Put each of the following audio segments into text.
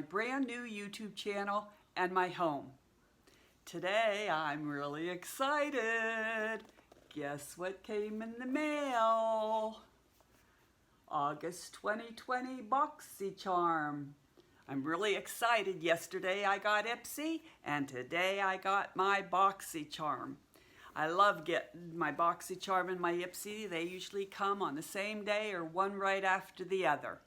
brand new YouTube channel and my home. Today I'm really excited. Guess what came in the mail? August 2020 Boxycharm. I'm really excited. Yesterday I got Ipsy and today I got my Boxycharm. I love getting my Boxycharm and my Ipsy. They usually come on the same day or one right after the other.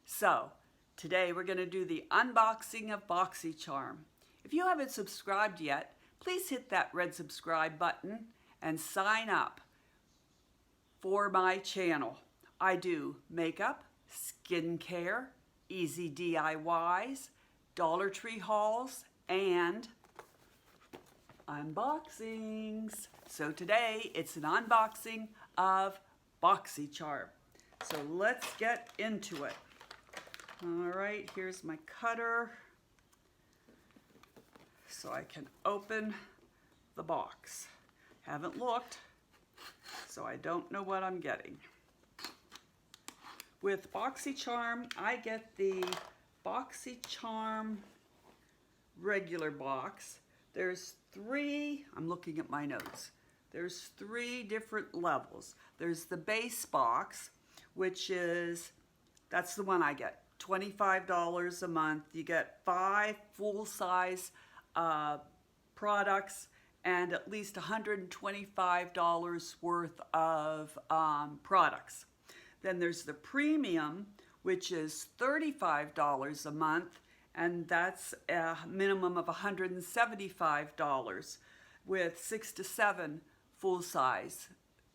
So today we're going to do the unboxing of Boxycharm. If you haven't subscribed yet, please hit that red subscribe button and sign up for my channel. I do makeup, skincare, easy DIYs, Dollar Tree hauls, and unboxings. So today it's an unboxing of Boxycharm. So let's get into it. All right, here's my cutter so I can open the box. Haven't looked, so I don't know what I'm getting. With Boxycharm, I get the Boxycharm regular box. There's three, I'm looking at my notes. There's three different levels. There's the base box, which is, that's the one I get, $25 a month. You get 5 full-size products and at least $125 worth of products. Then there's the premium, which is $35 a month, and that's a minimum of $175 with 6 to 7 full-size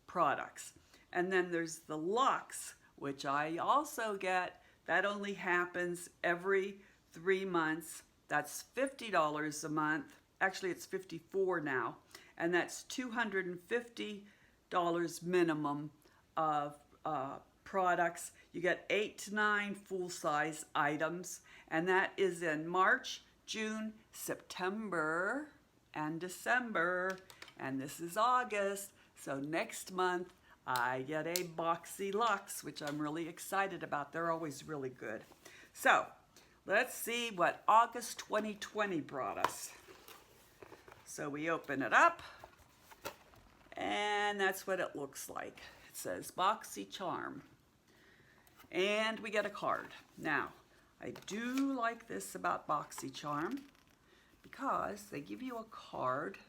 products. And then there's the Luxe, which I also get. That only happens every 3 months. That's $50 a month. Actually, it's $54 now. And that's $250 minimum of products. You get 8 to 9 full-size items. And that is in March, June, September, and December. And this is August. So next month, I get a Boxy Luxe, which I'm really excited about. They're always really good. So let's see what August 2020 brought us. So we open it up, and that's what it looks like. It says Boxycharm, and we get a card. Now, I do like this about Boxycharm because they give you a card.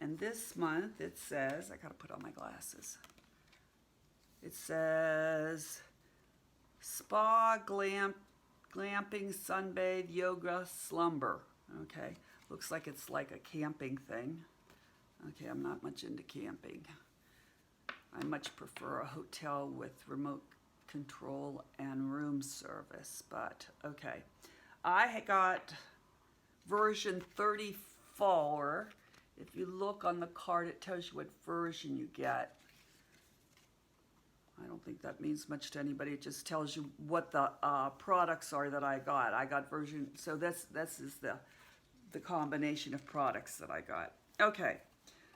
And this month it says, I gotta put on my glasses. It says spa, glamping, sunbathe, yoga, slumber. Okay, looks like it's like a camping thing. Okay, I'm not much into camping. I much prefer a hotel with remote control and room service, but okay. I got version 34. If you look on the card, it tells you what version you get. I don't think that means much to anybody. It just tells you what the products are that I got. I got version, so this is the combination of products that I got. Okay,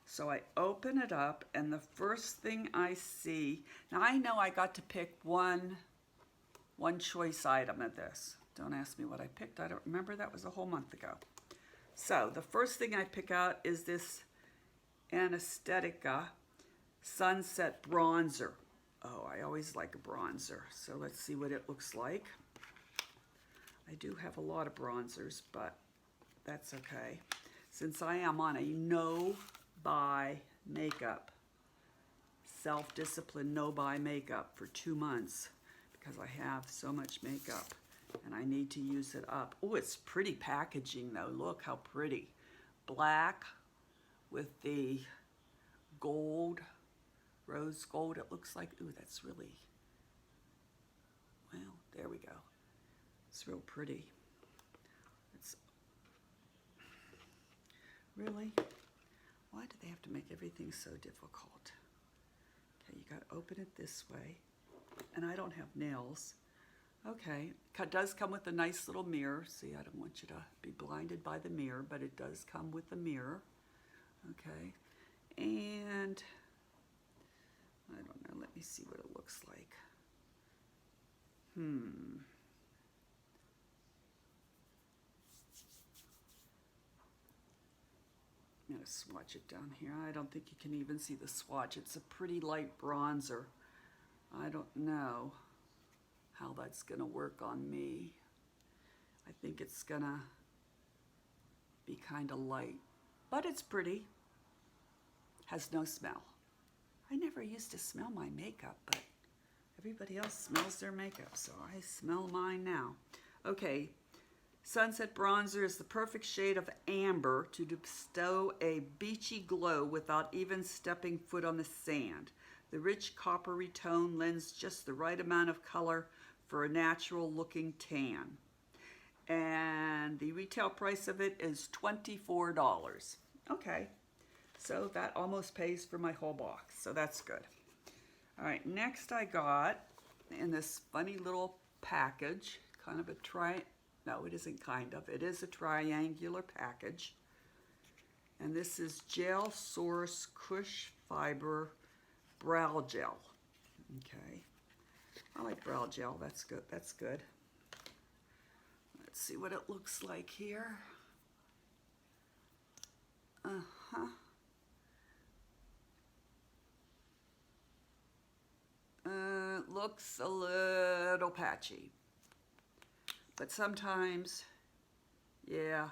so I open it up, and the first thing I see, now I know I got to pick one choice item of this. Don't ask me what I picked. I don't remember. That was a whole month ago. So the first thing I pick out is this Anesthetica Sunset Bronzer. Oh, I always like a bronzer. So let's see what it looks like. I do have a lot of bronzers, but that's okay. Since I am on a no-buy makeup, self-discipline no-buy makeup for 2 months because I have so much makeup. And I need to use it up. Oh, it's pretty packaging though. Look how pretty. Black with the gold, rose gold it looks like. Ooh, that's really, well, there we go. It's real pretty. It's, really? Why do they have to make everything so difficult? Okay, you gotta open it this way. And I don't have nails. Okay, it does come with a nice little mirror. See, I don't want you to be blinded by the mirror, but it does come with a mirror. Okay, and I don't know, let me see what it looks like. I'm going to swatch it down here. I don't think you can even see the swatch. It's a pretty light bronzer. I don't know how that's going to work on me. I think it's going to be kind of light, but it's pretty. Has no smell. I never used to smell my makeup, but everybody else smells their makeup, so I smell mine now. Okay, Sunset Bronzer is the perfect shade of amber to bestow a beachy glow without even stepping foot on the sand. The rich coppery tone lends just the right amount of color for a natural looking tan. And the retail price of it is $24. Okay, so that almost pays for my whole box, so that's good. All right, next I got in this funny little package, kind of a no, it isn't kind of, it is a triangular package. And this is Gel Source Cush Fiber Brow Gel. Okay, I like brow gel, that's good, that's good. Let's see what it looks like here. Looks a little patchy. But sometimes, yeah,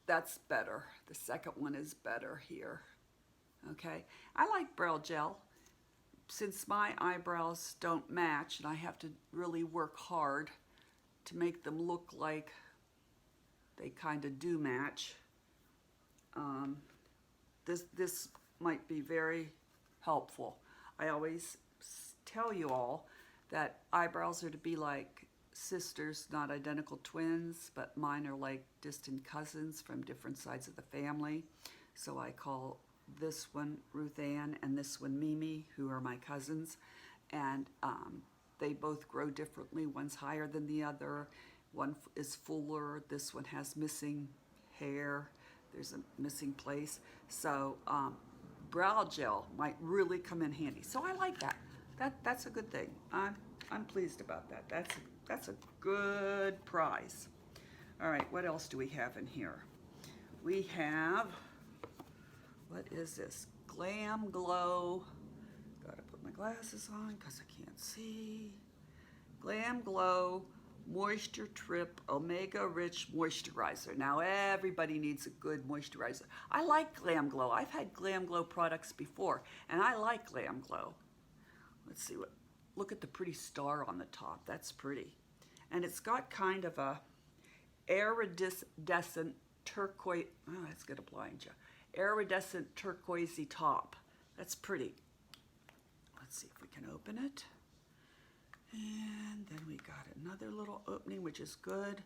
that's better. The second one is better here. Okay, I like brow gel. Since my eyebrows don't match and I have to really work hard to make them look like they kind of do match, this might be very helpful. I always tell you all that eyebrows are to be like sisters, not identical twins, but mine are like distant cousins from different sides of the family. So I call this one Ruth Ann and this one Mimi, who are my cousins. And they both grow differently. One's higher than the other. One is fuller. This one has missing hair. There's a missing place. So brow gel might really come in handy. So I like that. That's a good thing. I'm pleased about that. That's a good prize. All right, what else do we have in here? We have, what is this? Glam Glow. Gotta put my glasses on because I can't see. Glam Glow Moisture Trip Omega Rich Moisturizer. Now everybody needs a good moisturizer. I like Glam Glow. I've had Glam Glow products before, and I like Glam Glow. Let's see what, look at the pretty star on the top. That's pretty. And it's got kind of a iridescent turquoise, oh, that's gonna blind you. Iridescent turquoisey top. That's pretty. Let's see if we can open it. And then we got another little opening, which is good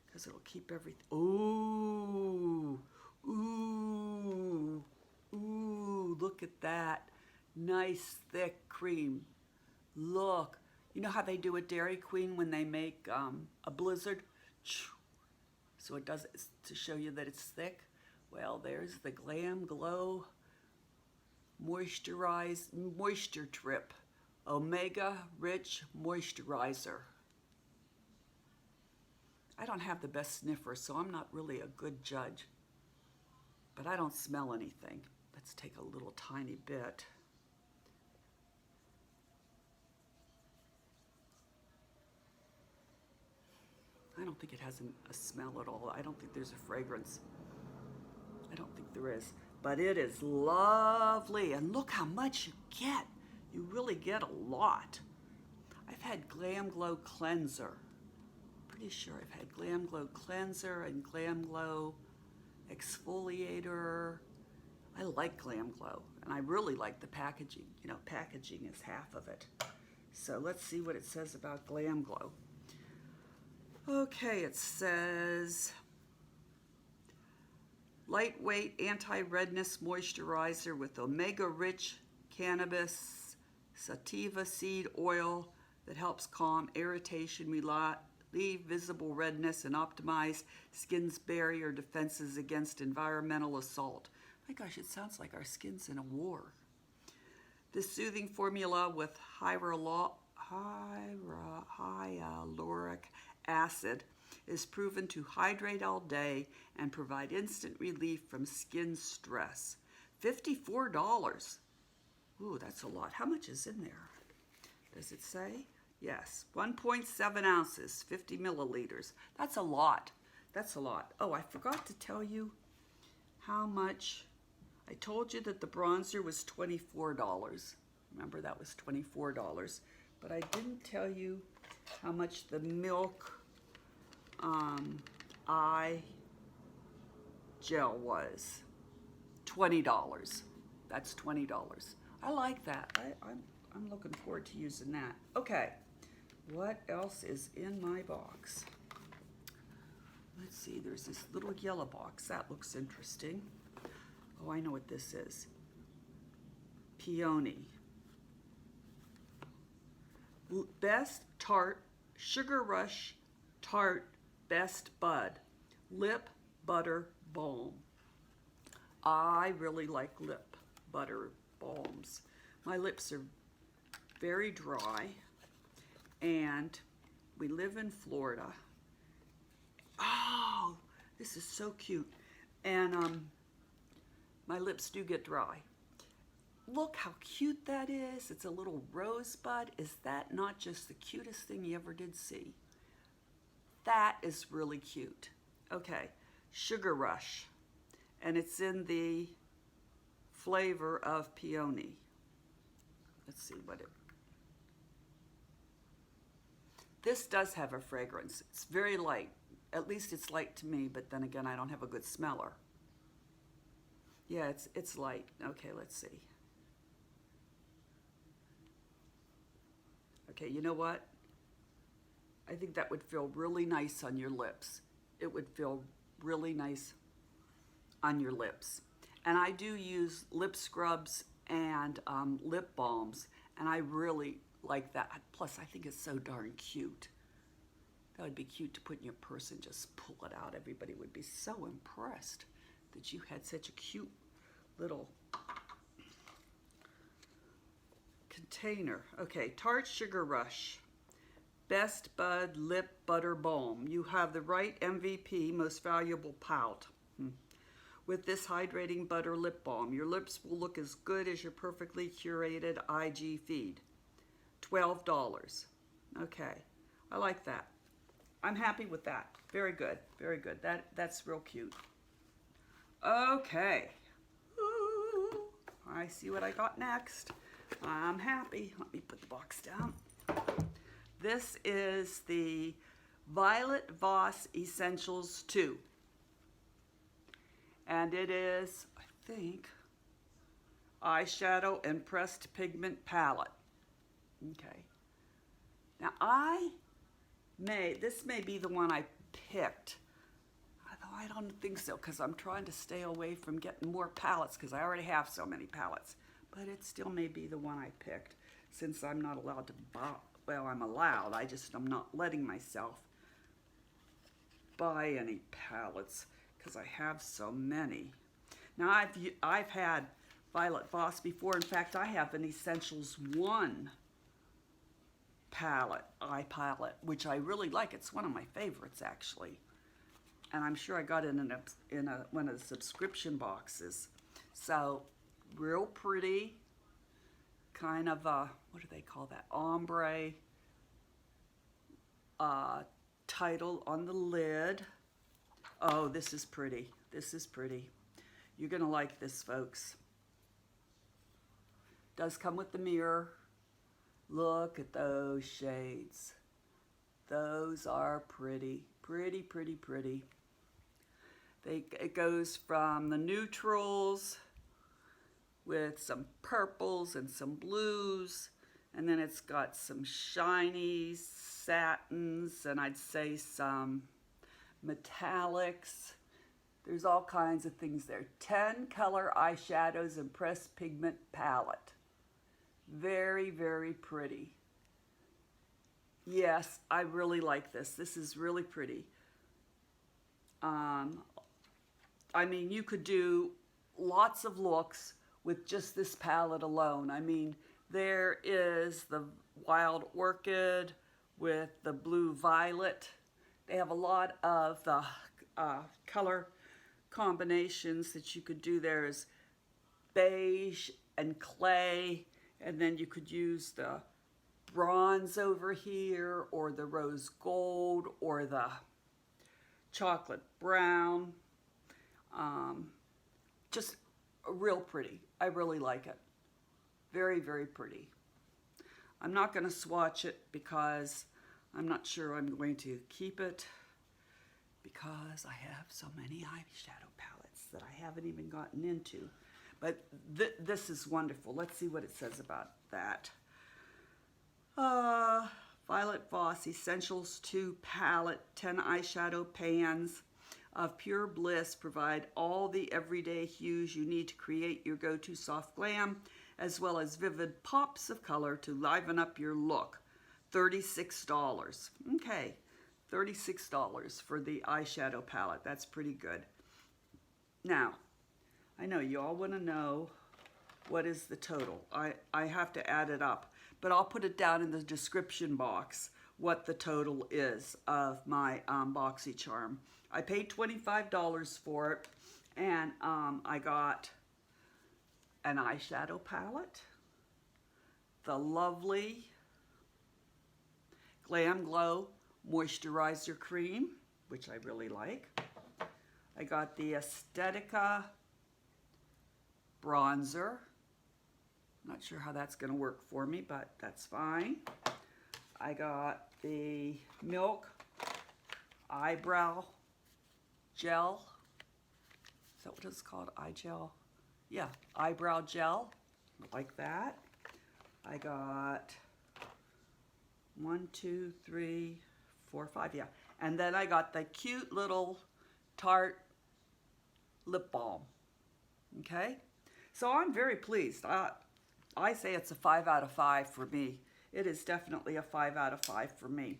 because it'll keep everything. Ooh, ooh, ooh, look at that. Nice thick cream. Look, you know how they do at Dairy Queen when they make a blizzard? So it does it to show you that it's thick. Well, there's the Glam Glow Moisture Trip Omega Rich Moisturizer. I don't have the best sniffer, so I'm not really a good judge. But I don't smell anything. Let's take a little tiny bit. I don't think it has a smell at all. I don't think there's a fragrance. I don't think there is. But it is lovely. And look how much you get. You really get a lot. I've had Glam Glow Cleanser. Pretty sure I've had Glam Glow Cleanser and Glam Glow Exfoliator. I like Glam Glow, and I really like the packaging. You know, packaging is half of it. So let's see what it says about Glam Glow. Okay, it says lightweight anti-redness moisturizer with omega-rich cannabis sativa seed oil that helps calm irritation, relieve visible redness, and optimize skin's barrier defenses against environmental assault. My gosh, it sounds like our skin's in a war. This soothing formula with hyaluronic acid is proven to hydrate all day and provide instant relief from skin stress. $54. Ooh, that's a lot. How much is in there? Does it say? Yes, 1.7 ounces, 50 milliliters. That's a lot. That's a lot. Oh, I forgot to tell you how much. I told you that the bronzer was $24. Remember, that was $24. But I didn't tell you how much the milk eye gel was. $20. That's $20. I like that. I'm looking forward to using that. Okay, what else is in my box? Let's see, there's this little yellow box. That looks interesting. Oh, I know what this is. Peony. Best Tarte Sugar Rush Tarte Best Bud Lip Butter Balm. I really like lip butter balms. My lips are very dry, and we live in Florida. Oh, this is so cute. And my lips do get dry. Look how cute that is. It's a little rosebud. Is that not just the cutest thing you ever did see? That is really cute. Okay, Sugar Rush. And it's in the flavor of peony. Let's see what it... This does have a fragrance. It's very light. At least it's light to me, but then again, I don't have a good smeller. Yeah, it's light. Okay, let's see. Okay, you know what? I think that would feel really nice on your lips. It would feel really nice on your lips. And I do use lip scrubs and lip balms, and I really like that. Plus, I think it's so darn cute. That would be cute to put in your purse and just pull it out. Everybody would be so impressed that you had such a cute little container. Okay, Tarte Sugar Rush Best Bud Lip Butter Balm. You have the right MVP, most valuable pout. With this hydrating butter lip balm, your lips will look as good as your perfectly curated IG feed. $12. Okay, I like that. I'm happy with that. Very good, very good. That's real cute. Okay. Ooh, I see what I got next. I'm happy. Let me put the box down. This is the Violet Voss Essentials 2. And it is, I think, eyeshadow and pressed pigment palette. Okay. Now this may be the one I picked. Although I don't think so, because I'm trying to stay away from getting more palettes, because I already have so many palettes. But it still may be the one I picked, since I'm not allowed to buy. Well, I'm allowed. I'm not letting myself buy any palettes because I have so many. Now, I've had Violet Voss before. In fact, I have an Essentials 1 eye palette, which I really like. It's one of my favorites, actually. And I'm sure I got it in one of the subscription boxes. So, real pretty. Kind of a, what do they call that? Ombre title on the lid. Oh, this is pretty. This is pretty. You're gonna like this, folks. Does come with the mirror. Look at those shades. Those are pretty. Pretty, pretty, pretty. It goes from the neutrals with some purples and some blues, and then it's got some shiny satins, and I'd say some metallics. There's all kinds of things there. 10 color eyeshadows and pressed pigment palette. Very, very pretty. Yes, I really like this. This is really pretty. I mean, you could do lots of looks with just this palette alone. I mean, there is the Wild Orchid with the blue violet. They have a lot of the color combinations that you could do. There's beige and clay, and then you could use the bronze over here, or the rose gold, or the chocolate brown. Just real pretty. I really like it. Very, very pretty. I'm not going to swatch it because I'm not sure I'm going to keep it, because I have so many eyeshadow palettes that I haven't even gotten into. But this is wonderful. Let's see what it says about that. Violet Voss Essentials 2 Palette, 10 eyeshadow pans of pure bliss provide all the everyday hues you need to create your go-to soft glam, as well as vivid pops of color to liven up your look. $36. Okay, $36 for the eyeshadow palette. That's pretty good. Now, I know you all want to know what is the total. I have to add it up, but I'll put it down in the description box what the total is of my Boxycharm. I paid $25 for it, and I got an eyeshadow palette, the lovely Glam Glow Moisturizer Cream, which I really like. I got the Aesthetica bronzer. Not sure how that's going to work for me, but that's fine. I got the Milk Eyebrow Gel. Is that what it's called? Eye gel? Yeah, eyebrow gel. Like that. I got 1, 2, 3, 4, 5. Yeah. And then I got the cute little Tarte lip balm. Okay? So I'm very pleased. I say it's a 5 out of 5 for me. It is definitely a 5 out of 5 for me.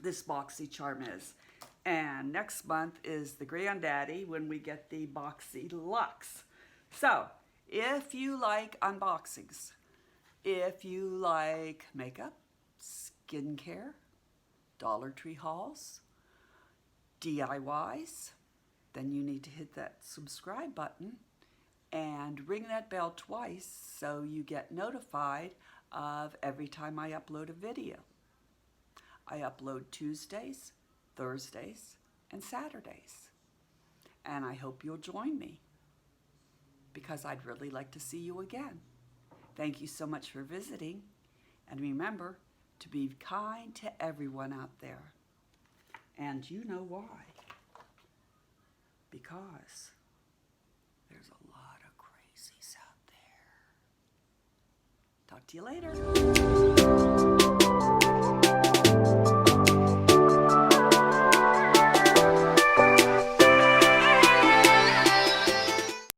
This Boxycharm is. And next month is the granddaddy when we get the Boxy Luxe. So, if you like unboxings, if you like makeup, skincare, Dollar Tree hauls, DIYs, then you need to hit that subscribe button and ring that bell twice so you get notified of every time I upload a video. I upload Tuesdays, Thursdays, and Saturdays. And I hope you'll join me, because I'd really like to see you again. Thank you so much for visiting, and remember to be kind to everyone out there. And you know why? Because there's a lot of crazies out there. Talk to you later.